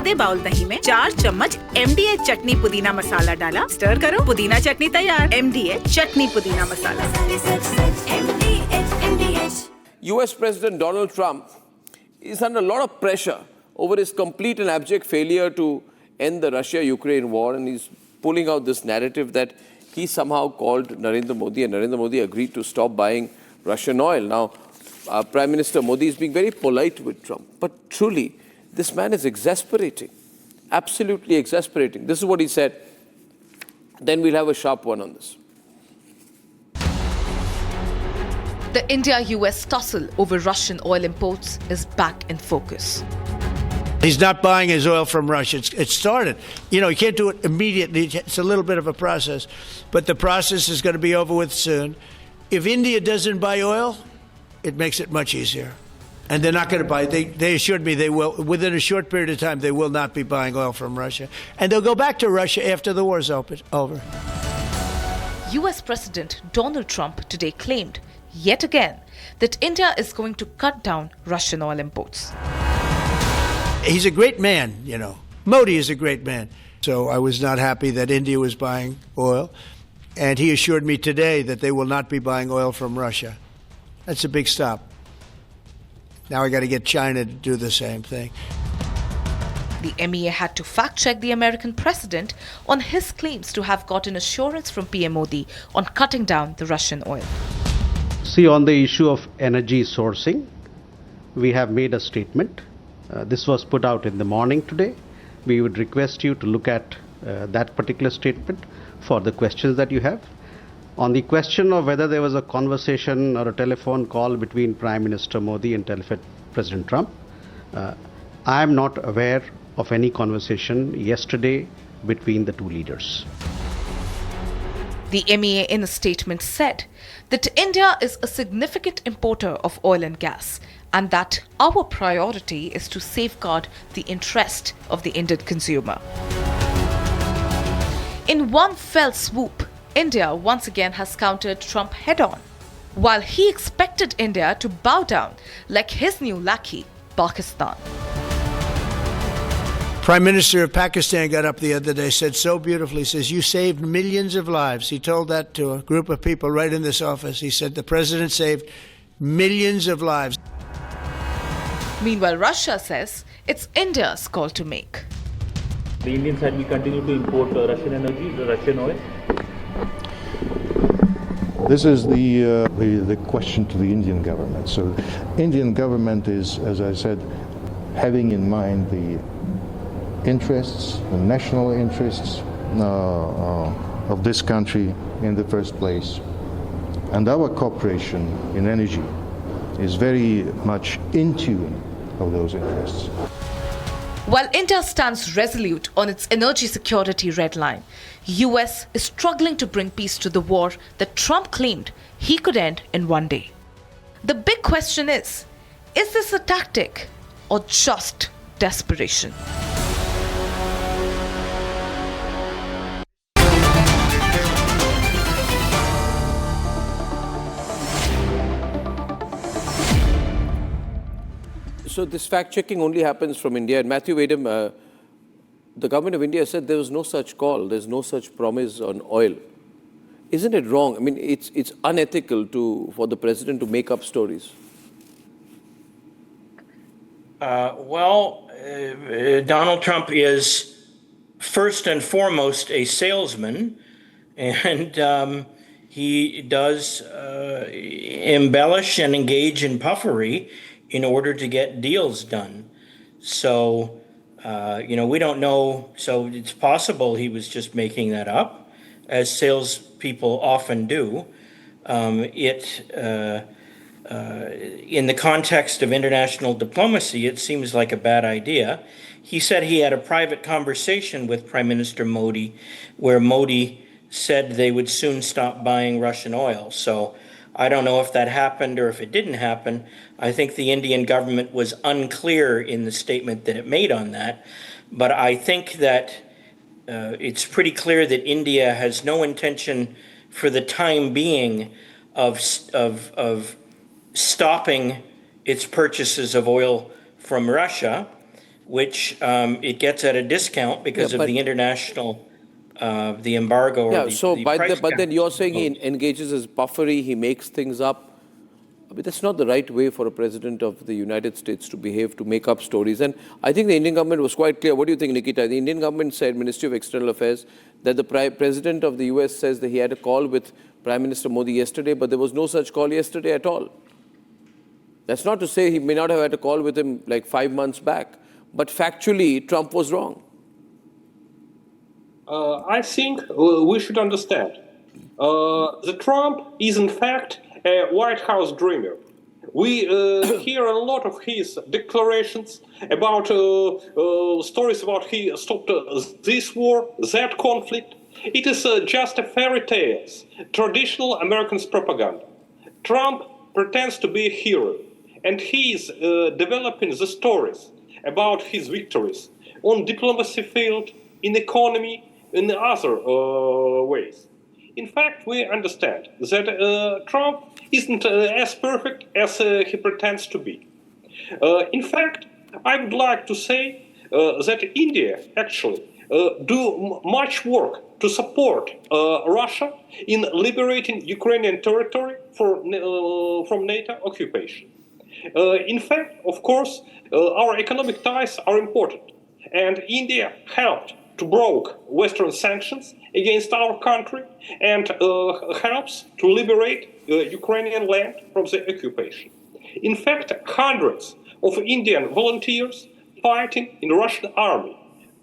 आधे बाउल दही में 4 चम्मच MDH चटनी पुदीना मसाला डाला, स्टर करो, पुदीना चटनी तैयार। MDH चटनी पुदीना मसाला। US President Donald Trump is under a lot of pressure over his complete and abject failure to end the Russia-Ukraine war, and he's pulling out this narrative that he somehow called Narendra Modi, and Narendra Modi agreed to stop buying Russian oil. Now, Prime Minister Modi is being very polite with Trump, but truly, this man is exasperating, absolutely exasperating. This is what he said. Then we'll have a sharp one on this. The India-US tussle over Russian oil imports is back in focus. He's not buying his oil from Russia. It started. You know, you can't do it immediately. It's a little bit of a process. But the process is going to be over with soon. If India doesn't buy oil, it makes it much easier. And they're not going to buy. They assured me they will. Within a short period of time, they will not be buying oil from Russia. And they'll go back to Russia after the war's over. US President Donald Trump today claimed, yet again, that India is going to cut down Russian oil imports. He's a great man, you know. Modi is a great man. So I was not happy that India was buying oil. And he assured me today that they will not be buying oil from Russia. That's a big stop. Now I got to get China to do the same thing. The MEA had to fact-check the American president on his claims to have gotten assurance from PM Modi on cutting down the Russian oil. See, on the issue of energy sourcing, we have made a statement. This was put out in the morning today. We would request you to look at that particular statement for the questions that you have. On the question of whether there was a conversation or a telephone call between Prime Minister Modi and President Trump, I am not aware of any conversation yesterday between the two leaders. The MEA in a statement said that India is a significant importer of oil and gas and that our priority is to safeguard the interest of the Indian consumer. In one fell swoop, India once again has countered Trump head-on, while he expected India to bow down like his new lackey, Pakistan. Prime Minister of Pakistan got up the other day, said so beautifully, says, you saved millions of lives. He told that to a group of people right in this office. He said the president saved millions of lives. Meanwhile, Russia says it's India's call to make. The Indian side will continue to import Russian energy, Russian oil. This is the question to the Indian government. So, Indian government is, as I said, having in mind the interests, the national interests of this country in the first place, and our cooperation in energy is very much in tune of those interests. While India stands resolute on its energy security red line, US is struggling to bring peace to the war that Trump claimed he could end in one day. The big question is this a tactic or just desperation? So this fact-checking only happens from India. And Matthew Wadham, the government of India said there was no such call, there's no such promise on oil. Isn't it wrong? I mean, it's unethical for the president to make up stories. Donald Trump is first and foremost a salesman, and he does embellish and engage in puffery in order to get deals done. So, we don't know. So it's possible he was just making that up, as salespeople often do. In the context of international diplomacy, it seems like a bad idea. He said he had a private conversation with Prime Minister Modi, where Modi said they would soon stop buying Russian oil. So I don't know if that happened or if it didn't happen. I think the Indian government was unclear in the statement that it made on that. But I think that it's pretty clear that India has no intention for the time being of stopping its purchases of oil from Russia. which it gets at a discount because Yeah, of the international, the embargo or Yeah, the, so the by price but then you're caps saying he imposed. engages as puffery, he makes things up. I mean, that's not the right way for a president of the United States to behave, to make up stories. And I think the Indian government was quite clear. What do you think, Nikita? The Indian government said, Ministry of External Affairs, that the president of the US says that he had a call with Prime Minister Modi yesterday, but there was no such call yesterday at all. That's not to say he may not have had a call with him like 5 months back, but factually, Trump was wrong. I think we should understand. The Trump is in fact a White House dreamer. We hear a lot of his declarations about stories about he stopped this war, that conflict. It is just a fairy tales, traditional American propaganda. Trump pretends to be a hero, and he is developing the stories about his victories on diplomacy field, in economy, in other ways. In fact, we understand that Trump isn't as perfect as he pretends to be. In fact, I would like to say that India actually do much work to support Russia in liberating Ukrainian territory from NATO occupation. In fact, of course, our economic ties are important, and India helped to break Western sanctions against our country and helps to liberate Ukrainian land from the occupation. In fact, hundreds of Indian volunteers fighting in Russian army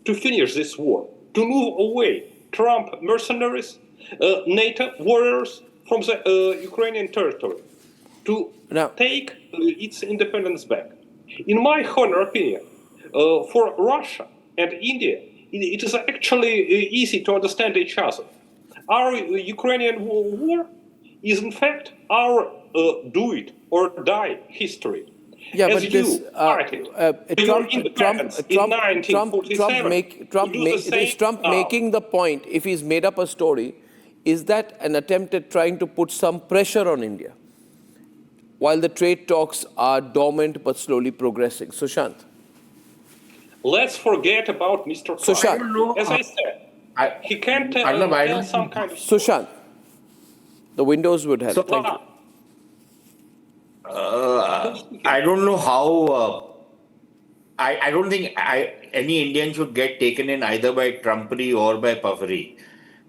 to finish this war, to move away Trump mercenaries, NATO warriors from the Ukrainian territory, to take its independence back. In my honor opinion, for Russia and India, it is actually easy to understand each other. Our Ukrainian war is in fact our do it or die history. Yeah, As but you this fighted for your independence in 1947, is Trump making the point, if he's made up a story, is that an attempt at trying to put some pressure on India while the trade talks are dormant but slowly progressing? Sushant. Let's forget about Mr. Trump. Sushant. As I said, he can't tell some kind of... Sushant, the windows would help. Thank you. I don't know how. I don't think any Indian should get taken in either by Trumpery or by puffery,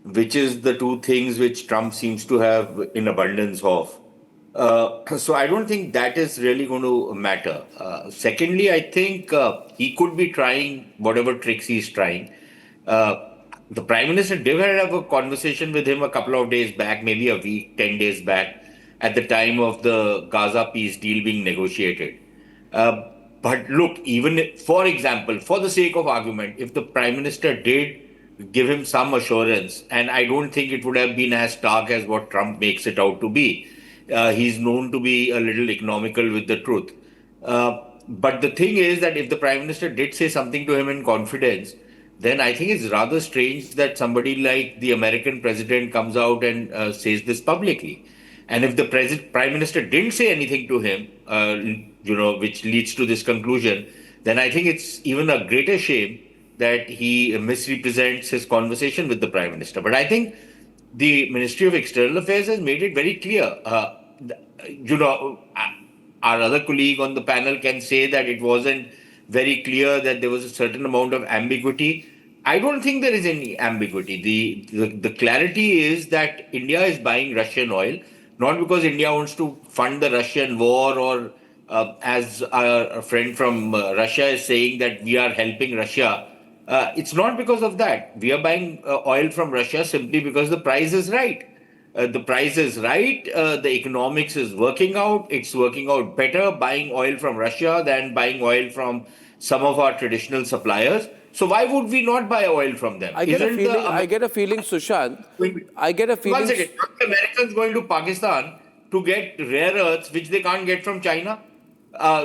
which is the two things which Trump seems to have in abundance of. So I don't think that is really going to matter. Secondly, I think he could be trying whatever tricks he's trying. The Prime Minister did have a conversation with him a couple of days back, maybe a week, 10 days back, at the time of the Gaza peace deal being negotiated. But look, even if, for example, for the sake of argument, if the Prime Minister did give him some assurance, and I don't think it would have been as stark as what Trump makes it out to be. He's known to be a little economical with the truth. But the thing is that if the Prime Minister did say something to him in confidence, then I think it's rather strange that somebody like the American president comes out and says this publicly. And if the Prime Minister didn't say anything to him, which leads to this conclusion, then I think it's even a greater shame that he misrepresents his conversation with the Prime Minister. But I think the Ministry of External Affairs has made it very clear. Our other colleague on the panel can say that it wasn't very clear, that there was a certain amount of ambiguity. I don't think there is any ambiguity. The clarity is that India is buying Russian oil, not because India wants to fund the Russian war or as our friend from Russia is saying that we are helping Russia. It's not because of that. We are buying oil from Russia simply because the price is right. The price is right. The economics is working out. It's working out better buying oil from Russia than buying oil from some of our traditional suppliers. So why would we not buy oil from them? I get a feeling, Sushant. I get a feeling. One second. Are the Americans going to Pakistan to get rare earths which they can't get from China?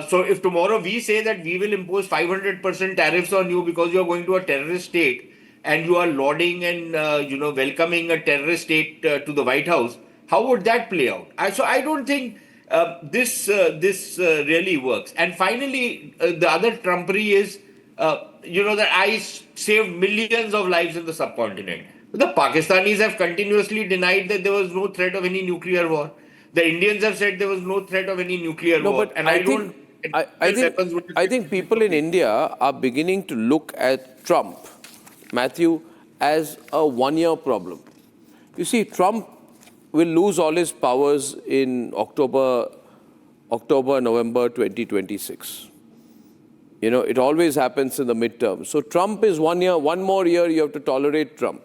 So if tomorrow we say that we will impose 500% tariffs on you because you are going to a terrorist state and you are lauding and welcoming a terrorist state to the White House, how would that play out? So I don't think this really works. And finally, the other trumpery is that I saved millions of lives in the subcontinent. The Pakistanis have continuously denied that there was no threat of any nuclear war. The Indians have said there was no threat of any nuclear war. But I think people in India are beginning to look at Trump, Matthew, as a one-year problem. You see, Trump will lose all his powers in October, November 2026. It always happens in the midterm. So Trump is 1 year, one more year you have to tolerate Trump.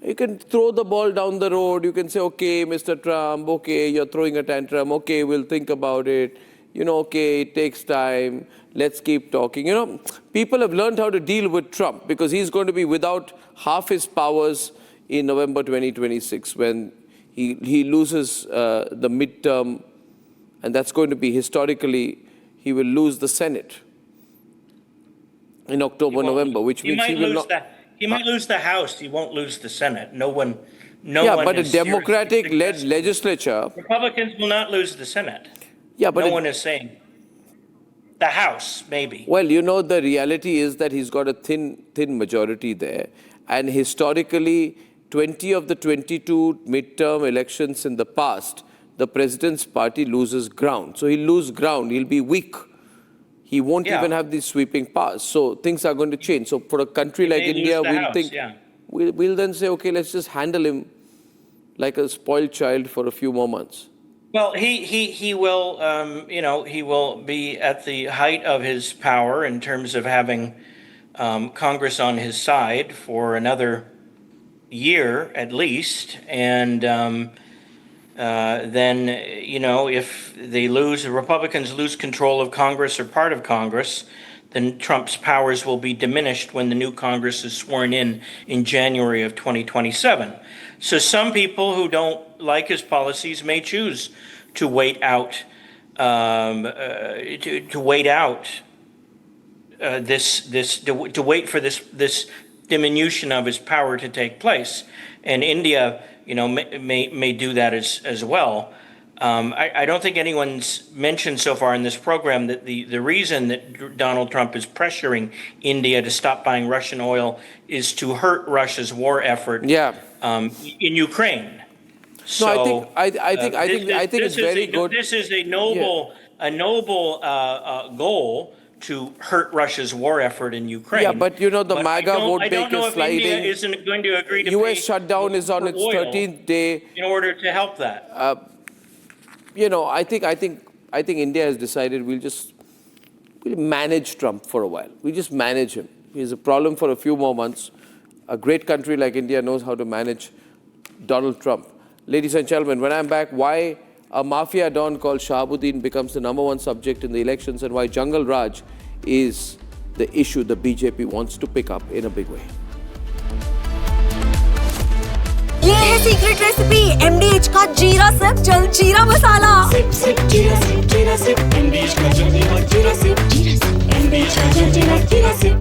You can throw the ball down the road. You can say, okay, Mr. Trump, okay, you're throwing a tantrum. Okay, we'll think about it. Okay, it takes time. Let's keep talking. People have learned how to deal with Trump because he's going to be without half his powers in November 2026 when he loses the midterm. And that's going to be historically, he will lose the Senate in October, November, which means he will not. He might lose the House. He won't lose the Senate. No one. But a Democratic-led legislature. Republicans will not lose the Senate. Yeah, but no one is saying. The House, maybe. Well, the reality is that he's got a thin majority there, and historically, 20 of the 22 midterm elections in the past, the president's party loses ground. So he'll lose ground. He'll be weak. He won't even have these sweeping powers. So things are going to change. So for a country like India, we'll then say, okay, let's just handle him like a spoiled child for a few more months. Well, he will, he will be at the height of his power in terms of having Congress on his side for another year at least. And then, if the Republicans lose control of Congress or part of Congress, then Trump's powers will be diminished when the new Congress is sworn in January of 2027. So some people who don't like his policies may choose to wait out, to wait for this diminution of his power to take place, and India, may do that as well. I don't think anyone's mentioned so far in this program that the reason that Donald Trump is pressuring India to stop buying Russian oil is to hurt Russia's war effort in Ukraine. So I think it's very good. This is a noble goal to hurt Russia's war effort in Ukraine. Yeah, but the MAGA vote bank is sliding. India isn't going to agree to U.S. shutdown is on its 13th day. In order to help that. I think India has decided we'll manage Trump for a while. We just manage him. He's a problem for a few more months. A great country like India knows how to manage Donald Trump. Ladies and gentlemen, when I'm back, why a mafia don called Shahabuddin becomes the #1 subject in the elections and why Jungle Raj is the issue the BJP wants to pick up in a big way. ये है secret recipe MDH का जीरा SIP जल जीरा मसाला SIP SIP जीरा SIP MDH का जल जीरा सिप MDH का जल जीरा सिप